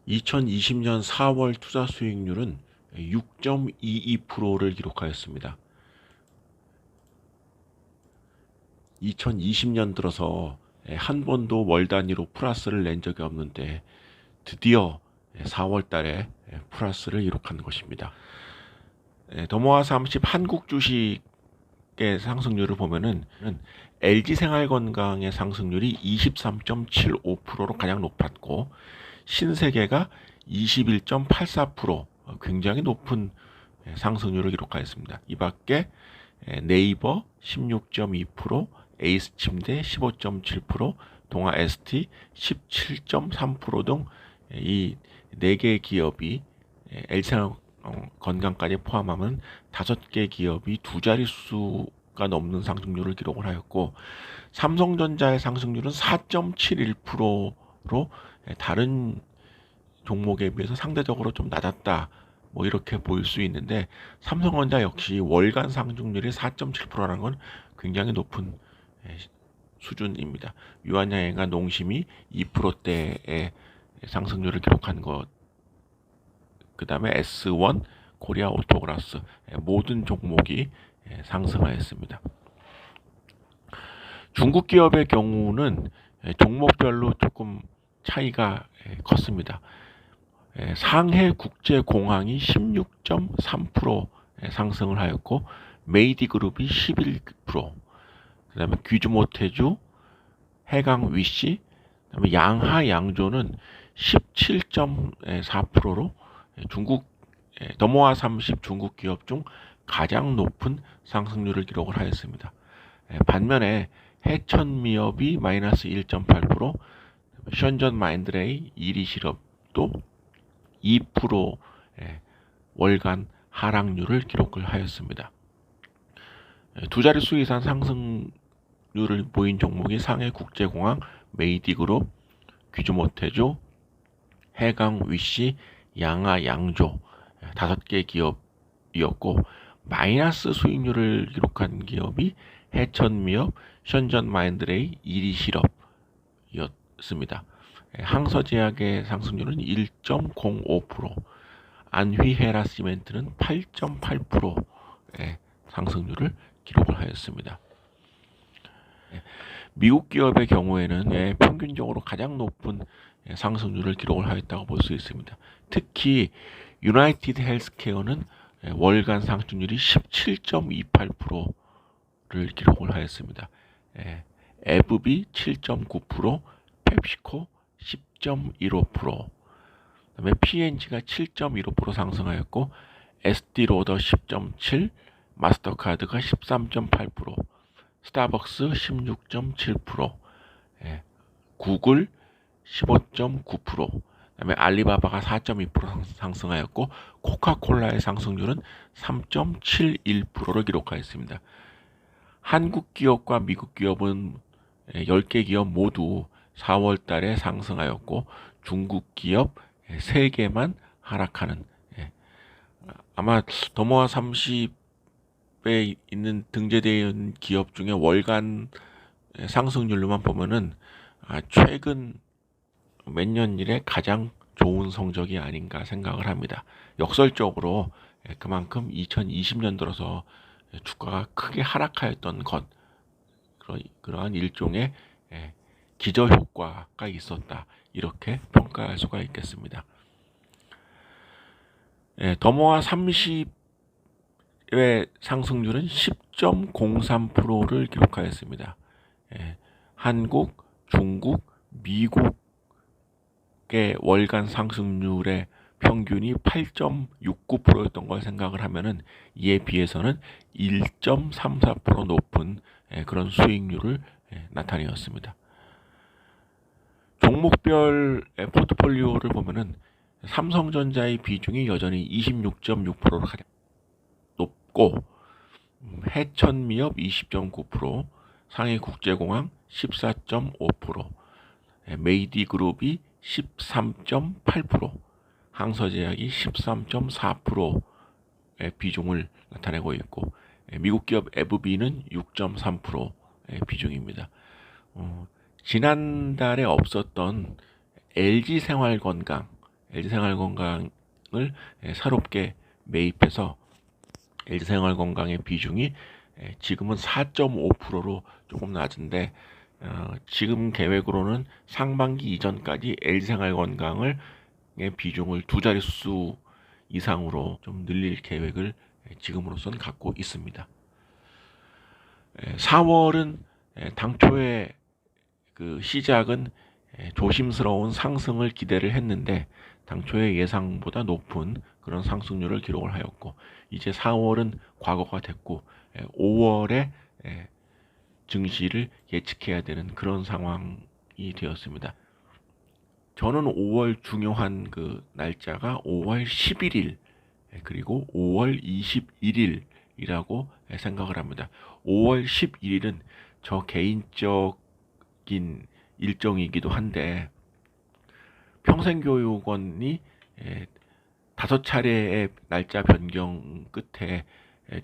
2020년 4월 투자 수익률은 6.22%를 기록하였습니다. 2020년 들어서 한 번도 월 단위로 플러스를 낸 적이 없는데 드디어 4월 달에 플러스를 기록한 것입니다. 더모아 30 한국 주식의 상승률을 보면은 LG생활건강의 상승률이 23.75%로 가장 높았고, 신세계가 21.84%, 굉장히 높은 상승률을 기록하였습니다. 이 밖에 네이버 16.2%, 에이스침대 15.7%, 동아 ST 17.3% 등 이 4개 기업이 LG생활 건강까지 포함하면 5개 기업이 두 자릿수가 넘는 상승률을 기록을 하였고, 삼성전자의 상승률은 4.71%로 다른 종목에 비해서 상대적으로 좀 낮았다, 뭐 이렇게 보일 수 있는데, 삼성전자 역시 월간 상승률이 4.7%라는 건 굉장히 높은 수준입니다. 유한양행과 농심이 2%대의 상승률을 기록한 것, 그 다음에 S1, 코리아 오토그라스, 모든 종목이 상승하였습니다. 중국 기업의 경우는 종목별로 조금 차이가 컸습니다. 상해 국제공항이 16.3% 상승을 하였고, 메이디그룹이 11%, 그 다음에 귀주모테주, 해강 위시, 그 다음에 양하 양조는 17.4%로 중국 더모아 30 중국 기업 중 가장 높은 상승률을 기록을 하였습니다. 반면에 해천미업이 마이너스 1.8%, 션전 마인드레이 1위 실업도 2% 월간 하락률을 기록을 하였습니다. 두 자릿수 이상 상승률을 보인 종목이 상해 국제공항, 메이디그룹, 귀주모테주, 해강 위시, 양하 양조 5개 기업이었고, 마이너스 수익률을 기록한 기업이 해천미업, 션전 마인드레이, 1위 실업이었습니다. 항서제약의 상승률은 1.05%, 안휘헤라시멘트는 8.8%의 상승률을 기록을 하였습니다. 미국 기업의 경우에는 평균적으로 가장 높은 상승률을 기록을 하였다고 볼 수 있습니다. 특히 유나이티드 헬스케어는 월간 상승률이 17.28%를 기록을 하였습니다. 에브비 7.9%, 펩시코 10.15%, 그다음에 P&G가 7.15% 상승하였고, 에스티로더 10.7%, 마스터카드가 13.8%, 스타벅스 16.7%, 구글 15.9%, 그다음에 알리바바가 4.2% 상승하였고, 코카콜라의 상승률은 3.71%를 기록하였습니다. 한국 기업과 미국 기업은 10개 기업 모두 4월 달에 상승하였고, 중국 기업 3개만 하락하는, 아마 더모아 30에 있는 등재되어 있는 기업 중에 월간 상승률로만 보면은 최근 몇 년 이래 가장 좋은 성적이 아닌가 생각을 합니다. 역설적으로 그만큼 2020년 들어서 주가가 크게 하락하였던 것, 그러한 일종의 기저효과가 있었다, 이렇게 평가할 수가 있겠습니다. 더모아 30의 상승률은 10.03%를 기록하였습니다. 한국, 중국, 미국의 월간 상승률의 평균이 8.69%였던 걸 생각을 하면은, 이에 비해서는 1.34% 높은 그런 수익률을 나타내었습니다. 종목별 포트폴리오를 보면은 삼성전자의 비중이 여전히 26.6%로 가장 높고, 해천미업 20.9%, 상해국제공항 14.5%, 메이디그룹이 13.8%, 항서제약이 13.4%의 비중을 나타내고 있고, 미국 기업 에브비는 6.3%의 비중입니다. 지난달에 없었던 LG생활건강, LG생활건강을 새롭게 매입해서 LG생활건강의 비중이 지금은 4.5%로 조금 낮은데 지금 계획으로는 상반기 이전까지 LG생활건강을 비중을 두 자릿수 이상으로 좀 늘릴 계획을 지금으로서는 갖고 있습니다. 4월은 당초에 그 시작은 조심스러운 상승을 기대를 했는데 당초의 예상보다 높은 그런 상승률을 기록을 하였고, 이제 4월은 과거가 됐고 5월에 증시를 예측해야 되는 그런 상황이 되었습니다. 저는 5월 중요한 그 날짜가 5월 11일 그리고 5월 21일이라고 생각을 합니다. 5월 11일은 저 개인적인 일정이기도 한데, 평생교육원이 5차례의 날짜 변경 끝에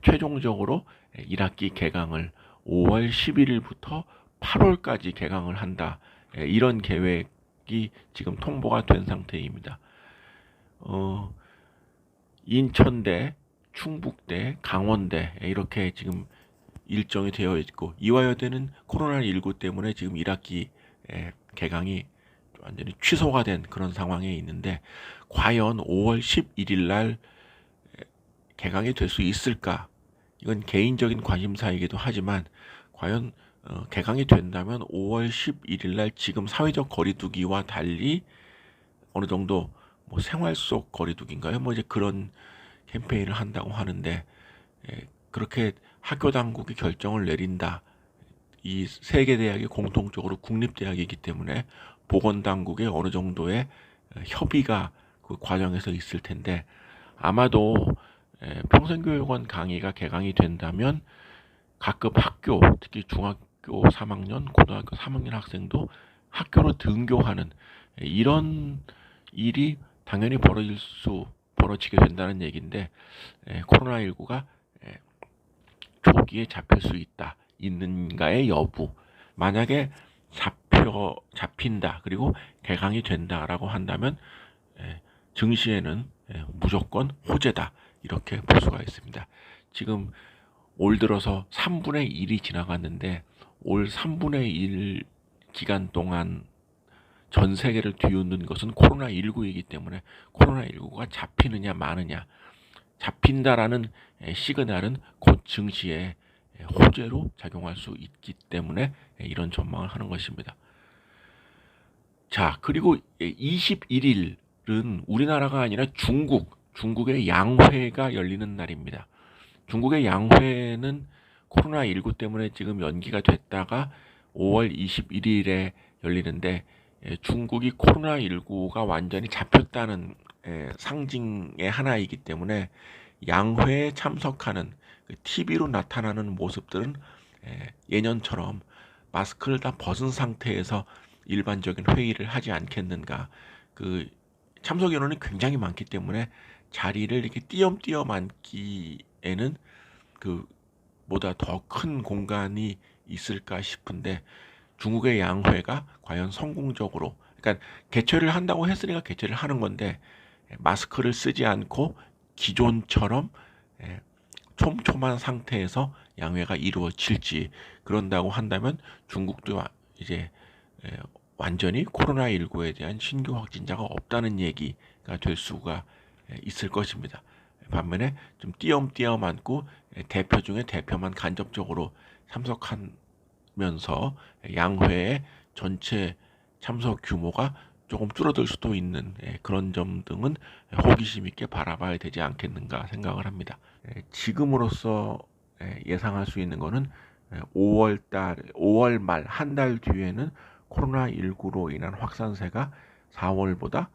최종적으로 1학기 개강을 5월 11일부터 8월까지 개강을 한다. 이런 계획이 지금 통보가 된 상태입니다. 인천대, 충북대, 강원대 이렇게 지금 일정이 되어 있고, 이화여대는 코로나19 때문에 지금 1학기 개강이 완전히 취소가 된 그런 상황에 있는데, 과연 5월 11일 날 개강이 될 수 있을까? 이건 개인적인 관심사이기도 하지만 과연 개강이 된다면 5월 11일 날 지금 사회적 거리두기와 달리 어느 정도 뭐 생활 속 거리두기인가요? 뭐 이제 그런 캠페인을 한다고 하는데, 그렇게 학교 당국이 결정을 내린다. 이 세 개 대학이 공통적으로 국립대학이기 때문에 보건당국의 어느 정도의 협의가 그 과정에서 있을 텐데, 아마도 평생교육원 강의가 개강이 된다면 각급 학교, 특히 중학교 3학년, 고등학교 3학년 학생도 학교로 등교하는 이런 일이 당연히 벌어지게 된다는 얘기인데, 코로나19가 조기에 잡힐 수 있는가의 여부, 만약에 잡힌다 그리고 개강이 된다라고 한다면 증시에는 무조건 호재다, 이렇게 볼 수가 있습니다. 지금 올 들어서 3분의 1이 지나갔는데, 올 3분의 1 기간 동안 전 세계를 뒤흔든 것은 코로나19이기 때문에 코로나19가 잡히느냐 마느냐, 잡힌다라는 시그널은 곧 증시에 호재로 작용할 수 있기 때문에 이런 전망을 하는 것입니다. 자, 그리고 21일은 우리나라가 아니라 중국의 양회가 열리는 날입니다. 중국의 양회는 코로나19 때문에 지금 연기가 됐다가 5월 21일에 열리는데, 중국이 코로나19가 완전히 잡혔다는 상징의 하나이기 때문에 양회에 참석하는 TV로 나타나는 모습들은 예년처럼 마스크를 다 벗은 상태에서 일반적인 회의를 하지 않겠는가. 그 참석 인원이 굉장히 많기 때문에 자리를 이렇게 띄엄띄엄 앉기에는 그 보다 더 큰 공간이 있을까 싶은데, 중국의 양회가 과연 성공적으로, 그러니까 개최를 한다고 했으니까 개최를 하는 건데, 마스크를 쓰지 않고 기존처럼 촘촘한 상태에서 양회가 이루어질지, 그런다고 한다면 중국도 이제 완전히 코로나19에 대한 신규 확진자가 없다는 얘기가 될 수가 있을 것입니다. 반면에 좀 띄엄띄엄 앉고 대표 중에 대표만 간접적으로 참석하면서 양회의 전체 참석 규모가 조금 줄어들 수도 있는 그런 점 등은 호기심 있게 바라봐야 되지 않겠는가 생각을 합니다. 지금으로서 예상할 수 있는 것은 5월 말 한 달 뒤에는 코로나19로 인한 확산세가 4월보다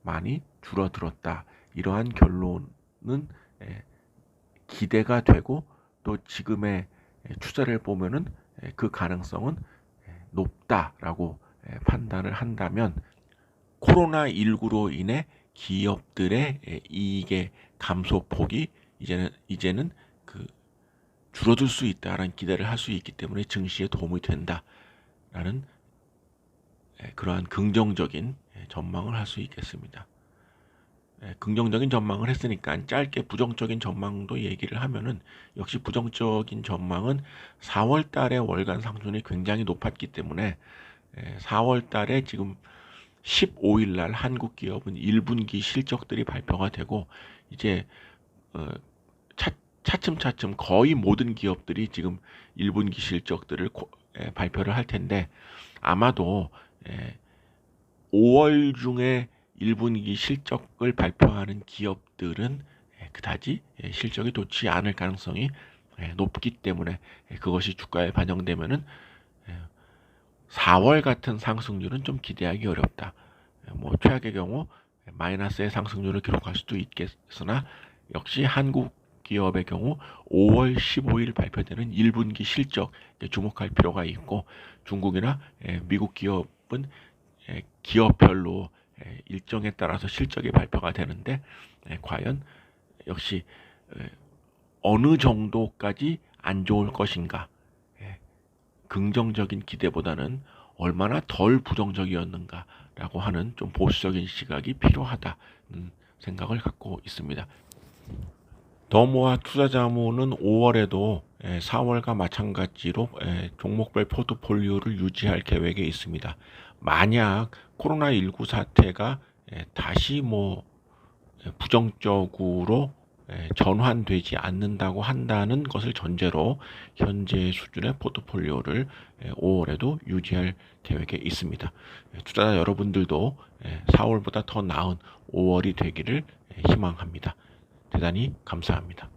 많이 줄어들었다. 이러한 결론은 기대가 되고, 또 지금의 추세를 보면은 그 가능성은 높다라고 판단을 한다면, 코로나19로 인해 기업들의 이익의 감소폭이 이제는 그 줄어들 수 있다라는 기대를 할 수 있기 때문에 증시에 도움이 된다라는 그러한 긍정적인 전망을 할 수 있겠습니다. 긍정적인 전망을 했으니까 짧게 부정적인 전망도 얘기를 하면은 역시 부정적인 전망은 4월 달에 월간 상순이 굉장히 높았기 때문에 4월 달에 지금 15일 날 한국 기업은 1분기 실적들이 발표가 되고 이제 어, 차츰차츰 거의 모든 기업들이 지금 1분기 실적들을 발표를 할 텐데 아마도 5월 중에 1분기 실적을 발표하는 기업들은 그다지 실적이 좋지 않을 가능성이 높기 때문에 그것이 주가에 반영되면은 4월 같은 상승률은 좀 기대하기 어렵다. 뭐 최악의 경우 마이너스의 상승률을 기록할 수도 있겠으나 역시 한국 기업의 경우 5월 15일 발표되는 1분기 실적 주목할 필요가 있고 중국이나 미국 기업은 기업별로 일정에 따라서 실적이 발표가 되는데 과연 역시 어느 정도까지 안 좋을 것인가 긍정적인 기대보다는 얼마나 덜 부정적이었는가라고 하는 좀 보수적인 시각이 필요하다는 생각을 갖고 있습니다. 더모아 투자자문은 5월에도 4월과 마찬가지로 종목별 포트폴리오를 유지할 계획에 있습니다. 만약 코로나19 사태가 다시 부정적으로 전환되지 않는다고 한다는 것을 전제로 현재 수준의 포트폴리오를 5월에도 유지할 계획에 있습니다. 투자자 여러분들도 4월보다 더 나은 5월이 되기를 희망합니다. 대단히 감사합니다.